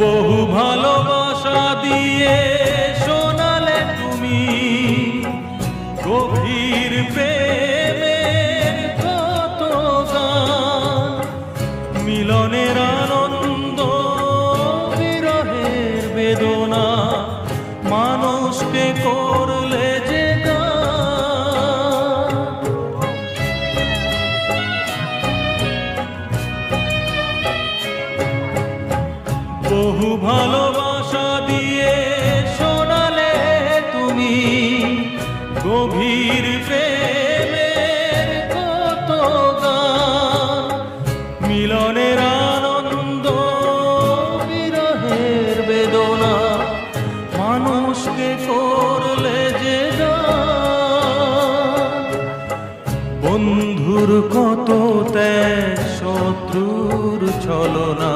বহু ভালোবাসা দিয়ে শোনালে তুমি গভীর প্রেমের কত গান, মিলনের আনন্দ বিরহের বেদনা মানুষকে করলে যে গান। বহু ভালোবাসা দিয়ে শোনালে তুমি গভীর প্রেমের কত গান, মিলনের আনন্দ বিরহের বেদনা মানুষকে করলে যে গান। বন্ধুর কত ত্যাগ, শত্রুর ছলনা